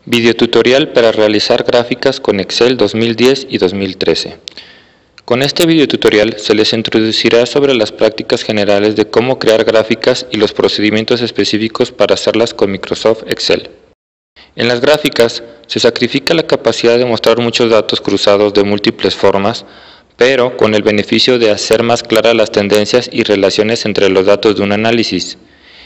Videotutorial para realizar gráficas con Excel 2010 y 2013. Con este videotutorial se les introducirá sobre las prácticas generales de cómo crear gráficas y los procedimientos específicos para hacerlas con Microsoft Excel. En las gráficas se sacrifica la capacidad de mostrar muchos datos cruzados de múltiples formas, pero con el beneficio de hacer más claras las tendencias y relaciones entre los datos de un análisis,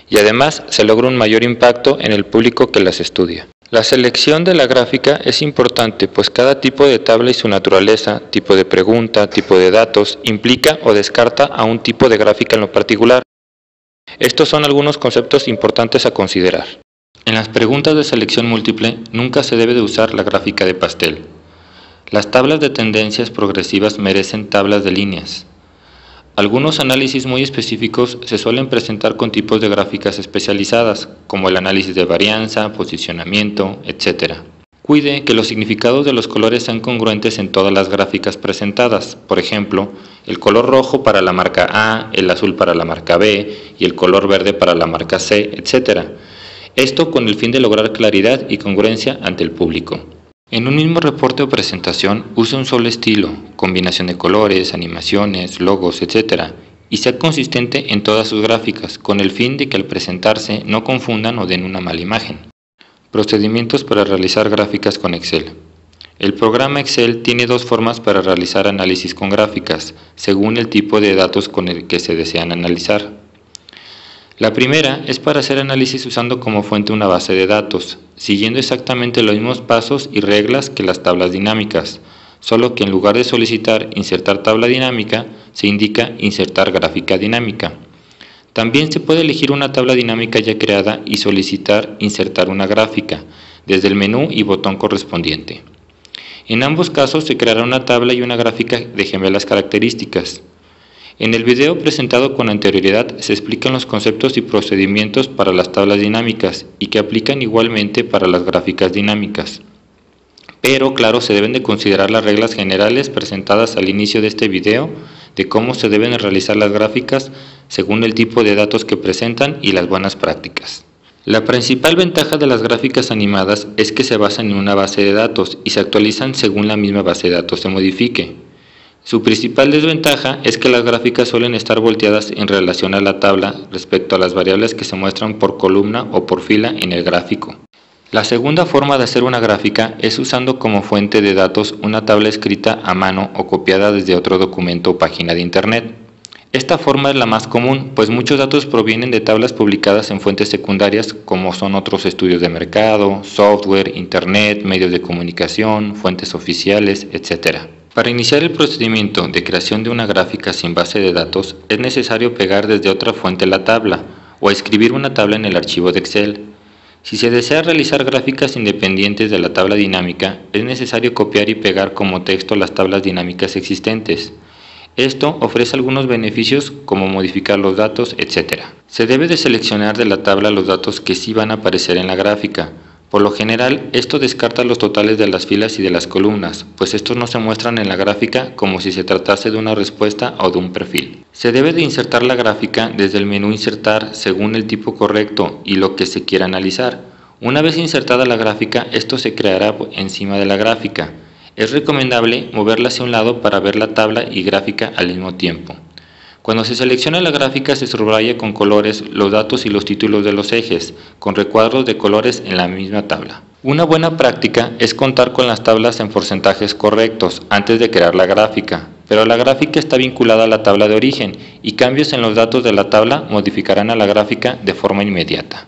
y además se logra un mayor impacto en el público que las estudia. La selección de la gráfica es importante, pues cada tipo de tabla y su naturaleza, tipo de pregunta, tipo de datos, implica o descarta a un tipo de gráfica en lo particular. Estos son algunos conceptos importantes a considerar. En las preguntas de selección múltiple, nunca se debe de usar la gráfica de pastel. Las tablas de tendencias progresivas merecen tablas de líneas. Algunos análisis muy específicos se suelen presentar con tipos de gráficas especializadas, como el análisis de varianza, posicionamiento, etc. Cuide que los significados de los colores sean congruentes en todas las gráficas presentadas. Por ejemplo, el color rojo para la marca A, el azul para la marca B y el color verde para la marca C, etc. Esto con el fin de lograr claridad y congruencia ante el público. En un mismo reporte o presentación, use un solo estilo, combinación de colores, animaciones, logos, etc. y sea consistente en todas sus gráficas, con el fin de que al presentarse no confundan o den una mala imagen. Procedimientos para realizar gráficas con Excel. El programa Excel tiene dos formas para realizar análisis con gráficas, según el tipo de datos con el que se desean analizar. La primera es para hacer análisis usando como fuente una base de datos, siguiendo exactamente los mismos pasos y reglas que las tablas dinámicas, solo que en lugar de solicitar insertar tabla dinámica, se indica insertar gráfica dinámica. También se puede elegir una tabla dinámica ya creada y solicitar insertar una gráfica, desde el menú y botón correspondiente. En ambos casos se creará una tabla y una gráfica de gemelas características. En el video presentado con anterioridad se explican los conceptos y procedimientos para las tablas dinámicas y que aplican igualmente para las gráficas dinámicas. Pero claro, se deben de considerar las reglas generales presentadas al inicio de este video de cómo se deben realizar las gráficas según el tipo de datos que presentan y las buenas prácticas. La principal ventaja de las gráficas animadas es que se basan en una base de datos y se actualizan según la misma base de datos se modifique. Su principal desventaja es que las gráficas suelen estar volteadas en relación a la tabla respecto a las variables que se muestran por columna o por fila en el gráfico. La segunda forma de hacer una gráfica es usando como fuente de datos una tabla escrita a mano o copiada desde otro documento o página de internet. Esta forma es la más común, pues muchos datos provienen de tablas publicadas en fuentes secundarias como son otros estudios de mercado, software, internet, medios de comunicación, fuentes oficiales, etc. Para iniciar el procedimiento de creación de una gráfica sin base de datos, es necesario pegar desde otra fuente la tabla o escribir una tabla en el archivo de Excel. Si se desea realizar gráficas independientes de la tabla dinámica, es necesario copiar y pegar como texto las tablas dinámicas existentes. Esto ofrece algunos beneficios como modificar los datos, etc. Se debe de seleccionar de la tabla los datos que sí van a aparecer en la gráfica. Por lo general, esto descarta los totales de las filas y de las columnas, pues estos no se muestran en la gráfica como si se tratase de una respuesta o de un perfil. Se debe de insertar la gráfica desde el menú Insertar según el tipo correcto y lo que se quiera analizar. Una vez insertada la gráfica, esto se creará encima de la gráfica. Es recomendable moverla hacia un lado para ver la tabla y gráfica al mismo tiempo. Cuando se selecciona la gráfica se subraya con colores los datos y los títulos de los ejes, con recuadros de colores en la misma tabla. Una buena práctica es contar con las tablas en porcentajes correctos antes de crear la gráfica, pero la gráfica está vinculada a la tabla de origen y cambios en los datos de la tabla modificarán a la gráfica de forma inmediata.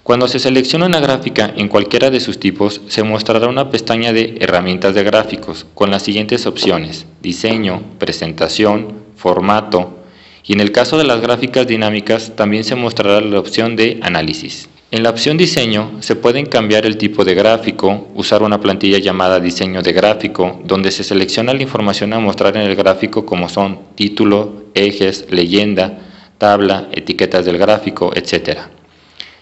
Cuando se selecciona una gráfica en cualquiera de sus tipos, se mostrará una pestaña de herramientas de gráficos con las siguientes opciones: diseño, presentación, formato, y en el caso de las gráficas dinámicas también se mostrará la opción de análisis. En la opción diseño se pueden cambiar el tipo de gráfico, usar una plantilla llamada diseño de gráfico, donde se selecciona la información a mostrar en el gráfico como son título, ejes, leyenda, tabla, etiquetas del gráfico, etc.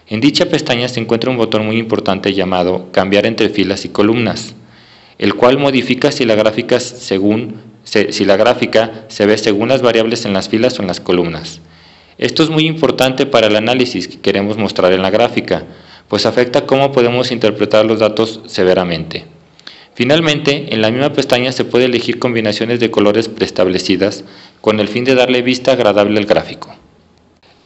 En dicha pestaña se encuentra un botón muy importante llamado Cambiar entre filas y columnas, el cual modifica si la gráfica se ve según las variables en las filas o en las columnas. Esto es muy importante para el análisis que queremos mostrar en la gráfica, pues afecta cómo podemos interpretar los datos severamente. Finalmente, en la misma pestaña se puede elegir combinaciones de colores preestablecidas con el fin de darle vista agradable al gráfico.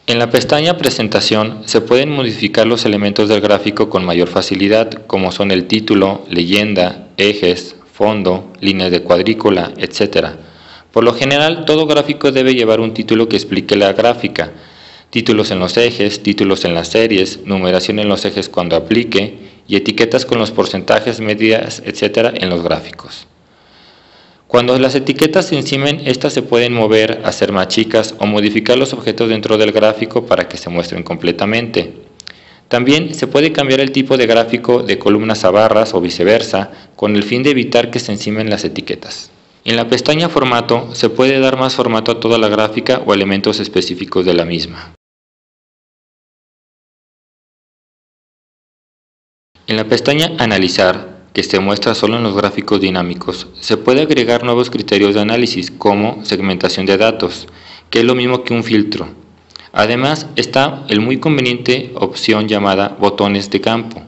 En la pestaña Presentación se pueden modificar los elementos del gráfico con mayor facilidad, como son el título, leyenda, ejes, fondo, líneas de cuadrícula, etc. Por lo general, todo gráfico debe llevar un título que explique la gráfica, títulos en los ejes, títulos en las series, numeración en los ejes cuando aplique, y etiquetas con los porcentajes, medidas, etc. en los gráficos. Cuando las etiquetas se encimen, estas se pueden mover, hacer más chicas o modificar los objetos dentro del gráfico para que se muestren completamente. También se puede cambiar el tipo de gráfico de columnas a barras o viceversa, con el fin de evitar que se encimen las etiquetas. En la pestaña Formato se puede dar más formato a toda la gráfica o elementos específicos de la misma. En la pestaña Analizar, que se muestra solo en los gráficos dinámicos, se puede agregar nuevos criterios de análisis como segmentación de datos, que es lo mismo que un filtro. Además está el muy conveniente opción llamada botones de campo,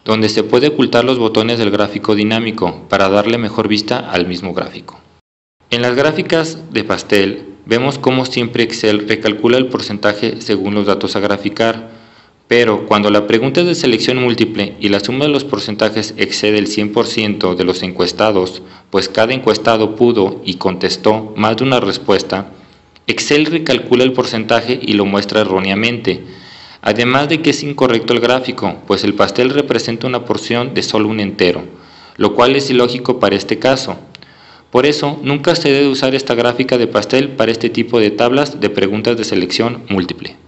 donde se puede ocultar los botones del gráfico dinámico para darle mejor vista al mismo gráfico. En las gráficas de pastel vemos cómo siempre Excel recalcula el porcentaje según los datos a graficar. Pero cuando la pregunta es de selección múltiple y la suma de los porcentajes excede el 100% de los encuestados, pues cada encuestado pudo y contestó más de una respuesta, Excel recalcula el porcentaje y lo muestra erróneamente, además de que es incorrecto el gráfico, pues el pastel representa una porción de solo un entero, lo cual es ilógico para este caso. Por eso, nunca se debe usar esta gráfica de pastel para este tipo de tablas de preguntas de selección múltiple.